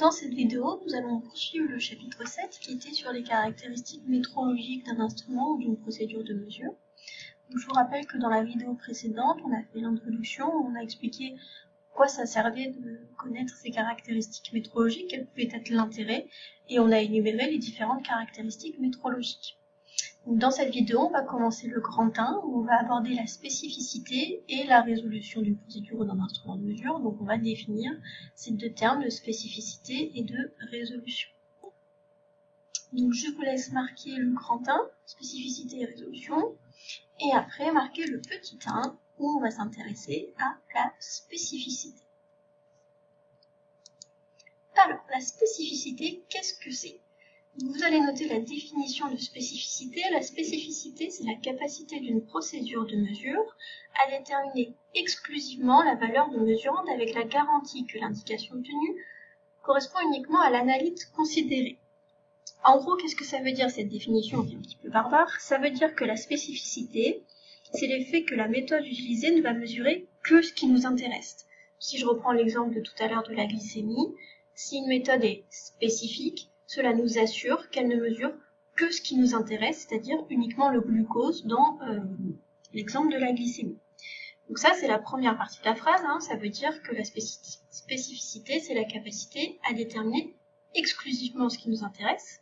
Dans cette vidéo, nous allons poursuivre le chapitre 7 qui était sur les caractéristiques métrologiques d'un instrument ou d'une procédure de mesure. Donc, je vous rappelle que dans la vidéo précédente, on a fait l'introduction, on a expliqué quoi ça servait de connaître ces caractéristiques métrologiques, quel pouvait être l'intérêt, et on a énuméré les différentes caractéristiques métrologiques. Donc, dans cette vidéo, on va commencer le grand 1, où on va aborder la spécificité et la résolution d'une procédure ou d'un instrument de mesure. Donc on va définir ces deux termes de spécificité et de résolution. Donc je vous laisse marquer le grand 1, spécificité et résolution, et après marquer le petit 1, où on va s'intéresser à la spécificité. Alors, la spécificité, qu'est-ce que c'est ? Vous allez noter la définition de spécificité. La spécificité, c'est la capacité d'une procédure de mesure à déterminer exclusivement la valeur de mesurande avec la garantie que l'indication obtenue correspond uniquement à l'analyte considérée. En gros, qu'est-ce que ça veut dire cette définition qui est un petit peu barbare ? Ça veut dire que la spécificité, c'est l'effet que la méthode utilisée ne va mesurer que ce qui nous intéresse. Si je reprends l'exemple de tout à l'heure de la glycémie, si une méthode est spécifique, cela nous assure qu'elle ne mesure que ce qui nous intéresse, c'est-à-dire uniquement le glucose dans l'exemple de la glycémie. Donc ça, c'est la première partie de la phrase, ça veut dire que la spécificité, c'est la capacité à déterminer exclusivement ce qui nous intéresse,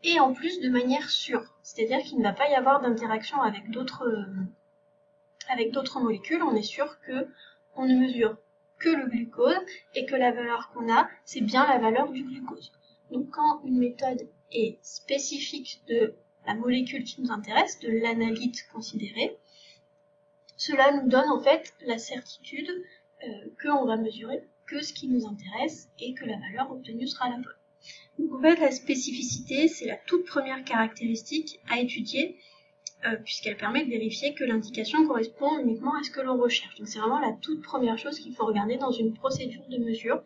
et en plus de manière sûre, c'est-à-dire qu'il ne va pas y avoir d'interaction avec d'autres molécules, on est sûr qu'on ne mesure que le glucose, et que la valeur qu'on a, c'est bien la valeur du glucose. Donc quand une méthode est spécifique de la molécule qui nous intéresse, de l'analyte considérée, cela nous donne en fait la certitude qu'on va mesurer que ce qui nous intéresse et que la valeur obtenue sera la bonne. Donc en fait la spécificité, c'est la toute première caractéristique à étudier puisqu'elle permet de vérifier que l'indication correspond uniquement à ce que l'on recherche. Donc c'est vraiment la toute première chose qu'il faut regarder dans une procédure de mesure.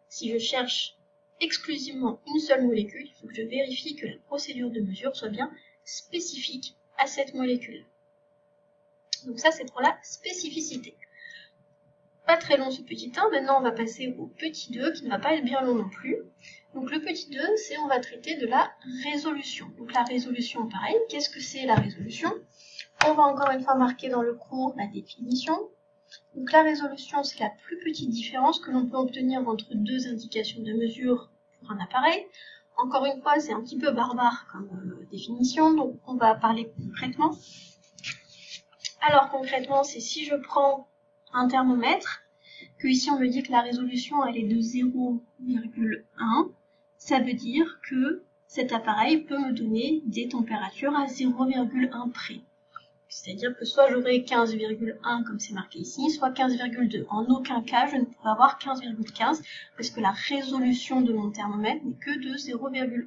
Si je cherche exclusivement une seule molécule, il faut que je vérifie que la procédure de mesure soit bien spécifique à cette molécule. Donc ça, c'est pour la spécificité. Pas très long ce petit 1, maintenant on va passer au petit 2, qui ne va pas être bien long non plus. Donc le petit 2, c'est on va traiter de la résolution. Donc la résolution, pareil, qu'est-ce que c'est la résolution ? On va encore une fois marquer dans le cours la définition. Donc la résolution, c'est la plus petite différence que l'on peut obtenir entre deux indications de mesure pour un appareil. Encore une fois, c'est un petit peu barbare comme définition, donc on va parler concrètement. Alors concrètement, c'est si je prends un thermomètre, que ici on me dit que la résolution elle est de 0,1, ça veut dire que cet appareil peut me donner des températures à 0,1 près. C'est-à-dire que soit j'aurai 15,1 comme c'est marqué ici, soit 15,2. En aucun cas, je ne pourrai avoir 15,15 parce que la résolution de mon thermomètre n'est que de 0,1.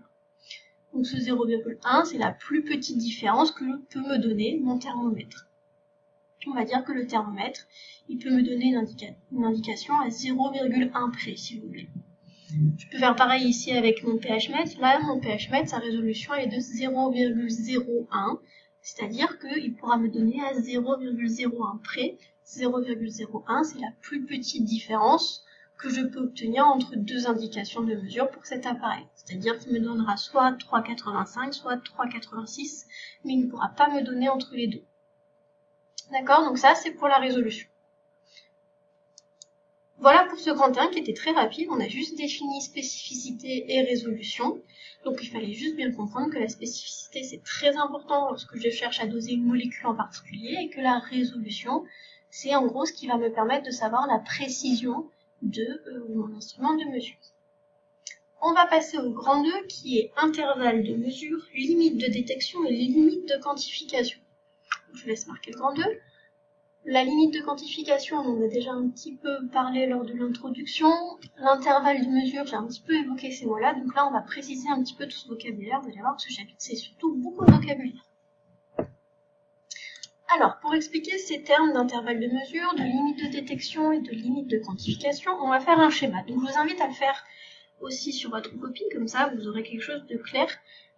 Donc ce 0,1, c'est la plus petite différence que peut me donner mon thermomètre. On va dire que le thermomètre, il peut me donner une indication à 0,1 près, si vous voulez. Je peux faire pareil ici avec mon pH mètre. Là, mon pH mètre, sa résolution est de 0,01. C'est-à-dire qu'il pourra me donner à 0,01 près. 0,01, c'est la plus petite différence que je peux obtenir entre deux indications de mesure pour cet appareil. C'est-à-dire qu'il me donnera soit 3,85, soit 3,86, mais il ne pourra pas me donner entre les deux. D'accord? Donc ça, c'est pour la résolution. Voilà pour ce grand 1 qui était très rapide. On a juste défini spécificité et résolution. Donc il fallait juste bien comprendre que la spécificité c'est très important lorsque je cherche à doser une molécule en particulier et que la résolution c'est en gros ce qui va me permettre de savoir la précision de mon instrument de mesure. On va passer au grand 2 qui est intervalle de mesure, limite de détection et limite de quantification. Je laisse marquer le grand 2. La limite de quantification, on en a déjà un petit peu parlé lors de l'introduction. L'intervalle de mesure, j'ai un petit peu évoqué ces mots-là, donc là on va préciser un petit peu tout ce vocabulaire. Vous allez voir que ce chapitre, c'est surtout beaucoup de vocabulaire. Alors, pour expliquer ces termes d'intervalle de mesure, de limite de détection et de limite de quantification, on va faire un schéma. Donc je vous invite à le faire aussi sur votre copie, comme ça vous aurez quelque chose de clair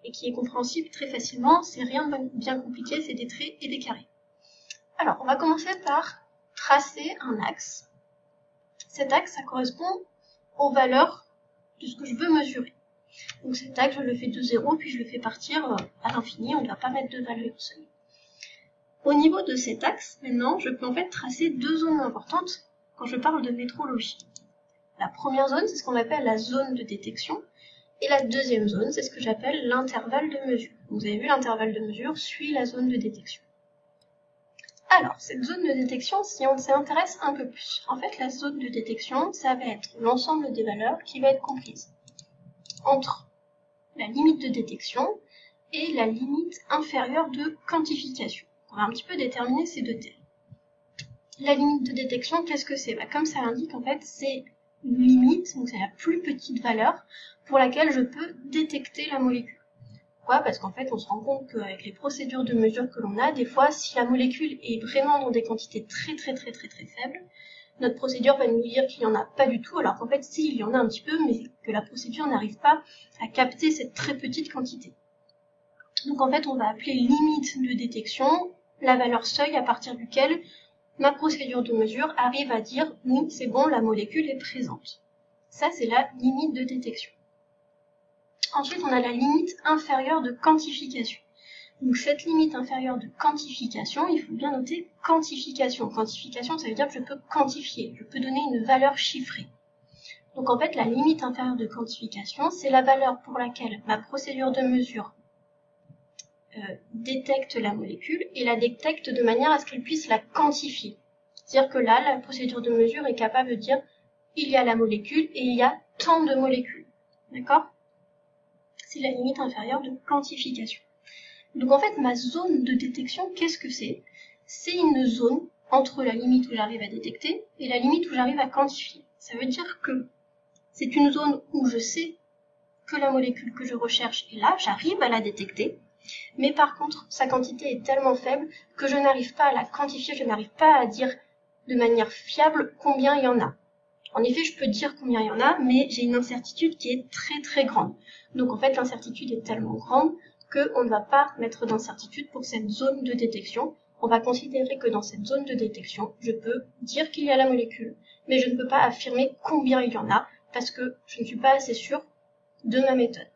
et qui est compréhensible très facilement. C'est rien de bien compliqué, c'est des traits et des carrés. Alors, on va commencer par tracer un axe. Cet axe, ça correspond aux valeurs de ce que je veux mesurer. Donc cet axe, je le fais de 0, puis je le fais partir à l'infini, on ne doit pas mettre de valeur au seuil. Au niveau de cet axe, maintenant, je peux en fait tracer deux zones importantes quand je parle de métrologie. La première zone, c'est ce qu'on appelle la zone de détection, et la deuxième zone, c'est ce que j'appelle l'intervalle de mesure. Donc, vous avez vu, l'intervalle de mesure suit la zone de détection. Alors, cette zone de détection, si on s'y intéresse un peu plus, en fait, la zone de détection, ça va être l'ensemble des valeurs qui va être comprise entre la limite de détection et la limite inférieure de quantification. On va un petit peu déterminer ces deux termes. La limite de détection, qu'est-ce que c'est? Comme ça l'indique, en fait, c'est une limite, donc c'est la plus petite valeur pour laquelle je peux détecter la molécule. Pourquoi? Parce qu'en fait, on se rend compte qu'avec les procédures de mesure que l'on a, des fois, si la molécule est vraiment dans des quantités très faibles, notre procédure va nous dire qu'il n'y en a pas du tout, alors qu'en fait, si, il y en a un petit peu, mais que la procédure n'arrive pas à capter cette très petite quantité. Donc en fait, on va appeler limite de détection la valeur seuil à partir duquel ma procédure de mesure arrive à dire « oui, c'est bon, la molécule est présente ». Ça, c'est la limite de détection. Ensuite, on a la limite inférieure de quantification. Donc cette limite inférieure de quantification, il faut bien noter quantification. Quantification, ça veut dire que je peux quantifier, je peux donner une valeur chiffrée. Donc en fait, la limite inférieure de quantification, c'est la valeur pour laquelle ma procédure de mesure détecte la molécule et la détecte de manière à ce qu'elle puisse la quantifier. C'est-à-dire que là, la procédure de mesure est capable de dire il y a la molécule et il y a tant de molécules. D'accord? C'est la limite inférieure de quantification. Donc en fait, ma zone de détection, qu'est-ce que c'est? C'est une zone entre la limite où j'arrive à détecter et la limite où j'arrive à quantifier. Ça veut dire que c'est une zone où je sais que la molécule que je recherche est là, j'arrive à la détecter, mais par contre, sa quantité est tellement faible que je n'arrive pas à la quantifier, je n'arrive pas à dire de manière fiable combien il y en a. En effet, je peux dire combien il y en a, mais j'ai une incertitude qui est très grande. Donc en fait, l'incertitude est tellement grande qu'on ne va pas mettre d'incertitude pour cette zone de détection. On va considérer que dans cette zone de détection, je peux dire qu'il y a la molécule, mais je ne peux pas affirmer combien il y en a, parce que je ne suis pas assez sûre de ma méthode.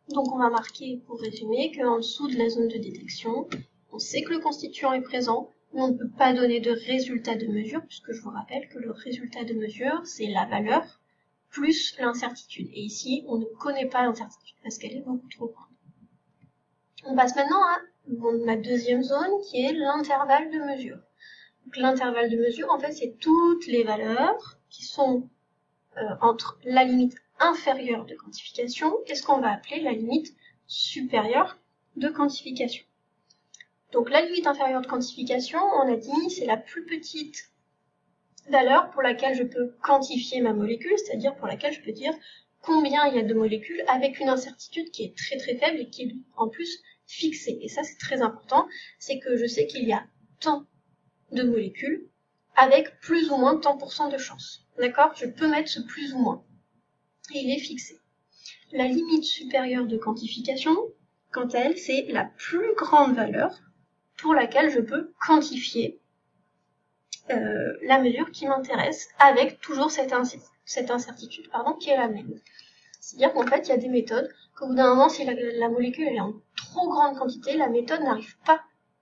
Donc on va marquer, pour résumer, qu'en dessous de la zone de détection, on sait que le constituant est présent, mais on ne peut pas donner de résultat de mesure, puisque je vous rappelle que le résultat de mesure, c'est la valeur plus l'incertitude. Et ici, on ne connaît pas l'incertitude, parce qu'elle est beaucoup trop grande. On passe maintenant à ma deuxième zone, qui est l'intervalle de mesure. Donc l'intervalle de mesure, en fait, c'est toutes les valeurs qui sont entre la limite inférieure de quantification et ce qu'on va appeler la limite supérieure de quantification. Donc la limite inférieure de quantification, on a dit, c'est la plus petite valeur pour laquelle je peux quantifier ma molécule, c'est-à-dire pour laquelle je peux dire combien il y a de molécules avec une incertitude qui est très faible et qui est en plus fixée. Et ça, c'est très important, c'est que je sais qu'il y a tant de molécules avec plus ou moins tant % de chance. D'accord? Je peux mettre ce plus ou moins. Et il est fixé. La limite supérieure de quantification, quant à elle, c'est la plus grande valeur pour laquelle je peux quantifier la mesure qui m'intéresse avec toujours cette incertitude qui est la même. C'est-à-dire qu'en fait, il y a des méthodes qu'au bout d'un moment, si la molécule est en trop grande quantité, la méthode n'arrive pas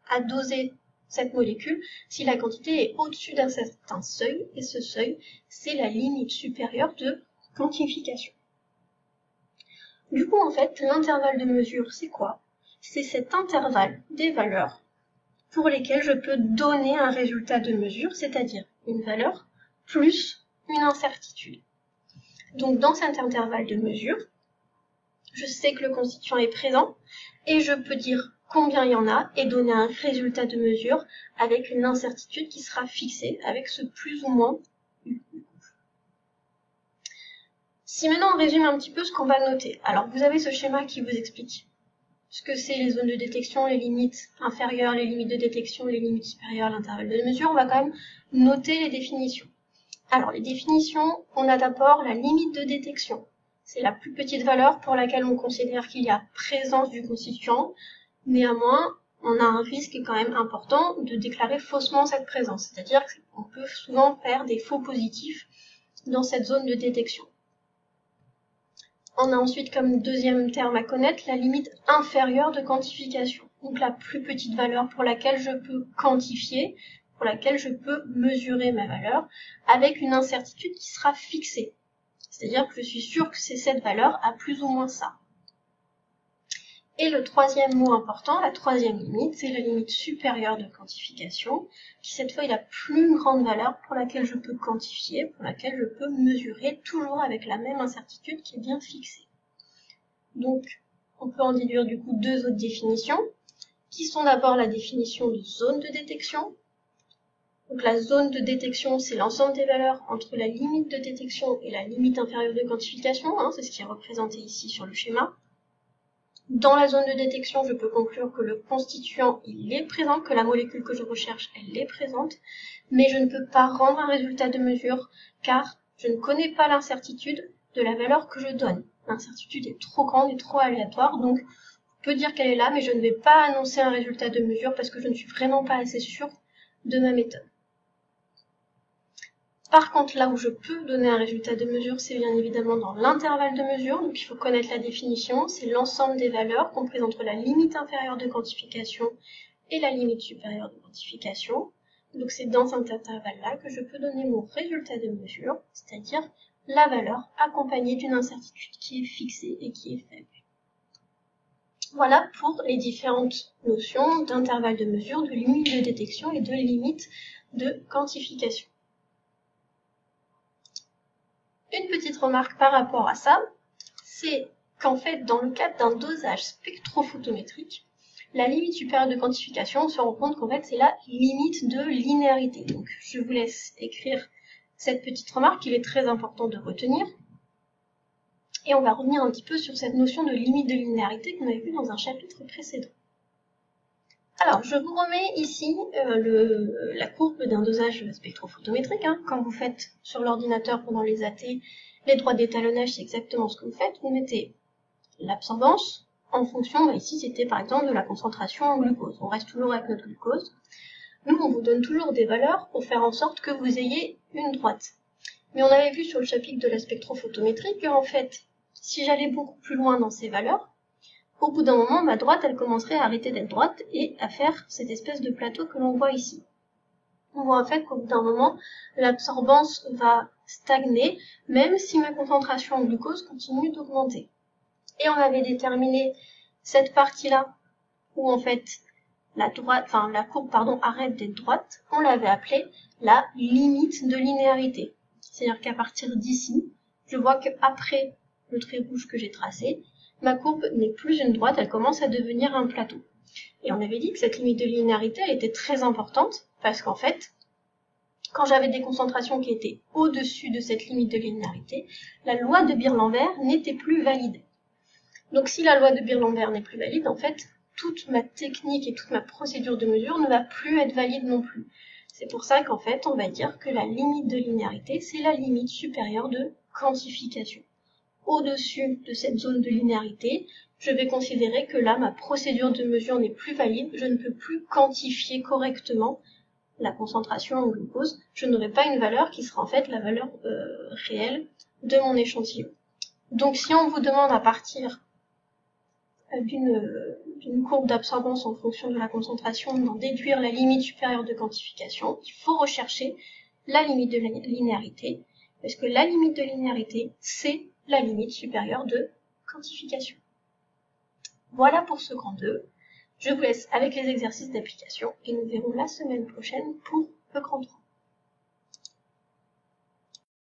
à doser cette molécule si la quantité est au-dessus d'un certain seuil, et ce seuil, c'est la limite supérieure de quantification. Du coup, en fait, l'intervalle de mesure, c'est quoi? C'est cet intervalle des valeurs pour lesquelles je peux donner un résultat de mesure, c'est-à-dire une valeur plus une incertitude. Donc, dans cet intervalle de mesure, je sais que le constituant est présent et je peux dire combien il y en a et donner un résultat de mesure avec une incertitude qui sera fixée avec ce plus ou moins. Si maintenant on résume un petit peu ce qu'on va noter, alors vous avez ce schéma qui vous explique ce que c'est les zones de détection, les limites inférieures, les limites de détection, les limites supérieures, l'intervalle de mesure. On va quand même noter les définitions. Alors les définitions, on a d'abord la limite de détection. C'est la plus petite valeur pour laquelle on considère qu'il y a présence du constituant. Néanmoins, on a un risque quand même important de déclarer faussement cette présence. C'est-à-dire qu'on peut souvent faire des faux positifs dans cette zone de détection. On a ensuite comme deuxième terme à connaître la limite inférieure de quantification. Donc la plus petite valeur pour laquelle je peux quantifier, pour laquelle je peux mesurer ma valeur, avec une incertitude qui sera fixée. C'est-à-dire que je suis sûre que c'est cette valeur à plus ou moins ça. Et le troisième mot important, la troisième limite, c'est la limite supérieure de quantification, qui cette fois est la plus grande valeur pour laquelle je peux quantifier, pour laquelle je peux mesurer, toujours avec la même incertitude qui est bien fixée. Donc, on peut en déduire du coup deux autres définitions, qui sont d'abord la définition de zone de détection. Donc la zone de détection, c'est l'ensemble des valeurs entre la limite de détection et la limite inférieure de quantification, c'est ce qui est représenté ici sur le schéma. Dans la zone de détection, je peux conclure que le constituant, il est présent, que la molécule que je recherche, elle est présente, mais je ne peux pas rendre un résultat de mesure, car je ne connais pas l'incertitude de la valeur que je donne. L'incertitude est trop grande et trop aléatoire, donc je peux dire qu'elle est là, mais je ne vais pas annoncer un résultat de mesure parce que je ne suis vraiment pas assez sûre de ma méthode. Par contre, là où je peux donner un résultat de mesure, c'est bien évidemment dans l'intervalle de mesure. Donc il faut connaître la définition. C'est l'ensemble des valeurs comprises entre la limite inférieure de quantification et la limite supérieure de quantification. Donc c'est dans cet intervalle-là que je peux donner mon résultat de mesure, c'est-à-dire la valeur accompagnée d'une incertitude qui est fixée et qui est faible. Voilà pour les différentes notions d'intervalle de mesure, de limite de détection et de limite de quantification. Une petite remarque par rapport à ça, c'est qu'en fait, dans le cadre d'un dosage spectrophotométrique, la limite supérieure de quantification, on se rend compte qu'en fait, c'est la limite de linéarité. Donc, je vous laisse écrire cette petite remarque qu'il est très important de retenir. Et on va revenir un petit peu sur cette notion de limite de linéarité qu'on avait vu dans un chapitre précédent. Alors, je vous remets ici la courbe d'un dosage spectrophotométrique. Quand vous faites sur l'ordinateur pendant les AT, les droits d'étalonnage, c'est exactement ce que vous faites. Vous mettez l'absorbance en fonction, ici c'était par exemple de la concentration en glucose. On reste toujours avec notre glucose. Nous, on vous donne toujours des valeurs pour faire en sorte que vous ayez une droite. Mais on avait vu sur le chapitre de la spectrophotométrie qu'en fait, si j'allais beaucoup plus loin dans ces valeurs, au bout d'un moment, ma droite, elle commencerait à arrêter d'être droite et à faire cette espèce de plateau que l'on voit ici. On voit en fait qu'au bout d'un moment, l'absorbance va stagner, même si ma concentration en glucose continue d'augmenter. Et on avait déterminé cette partie-là, où en fait, la courbe arrête d'être droite, on l'avait appelée la limite de linéarité. C'est-à-dire qu'à partir d'ici, je vois qu'après le trait rouge que j'ai tracé, ma courbe n'est plus une droite, elle commence à devenir un plateau. Et on avait dit que cette limite de linéarité, elle était très importante, parce qu'en fait, quand j'avais des concentrations qui étaient au-dessus de cette limite de linéarité, la loi de Beer-Lambert n'était plus valide. Donc si la loi de Beer-Lambert n'est plus valide, en fait, toute ma technique et toute ma procédure de mesure ne va plus être valide non plus. C'est pour ça qu'en fait, on va dire que la limite de linéarité, c'est la limite supérieure de quantification. Au-dessus de cette zone de linéarité, je vais considérer que là, ma procédure de mesure n'est plus valide, je ne peux plus quantifier correctement la concentration en glucose, je n'aurai pas une valeur qui sera en fait la valeur réelle de mon échantillon. Donc si on vous demande à partir d'une courbe d'absorbance en fonction de la concentration, d'en déduire la limite supérieure de quantification, il faut rechercher la limite de linéarité, parce que la limite de linéarité, c'est la limite supérieure de quantification. Voilà pour ce grand 2. Je vous laisse avec les exercices d'application et nous verrons la semaine prochaine pour le grand 3.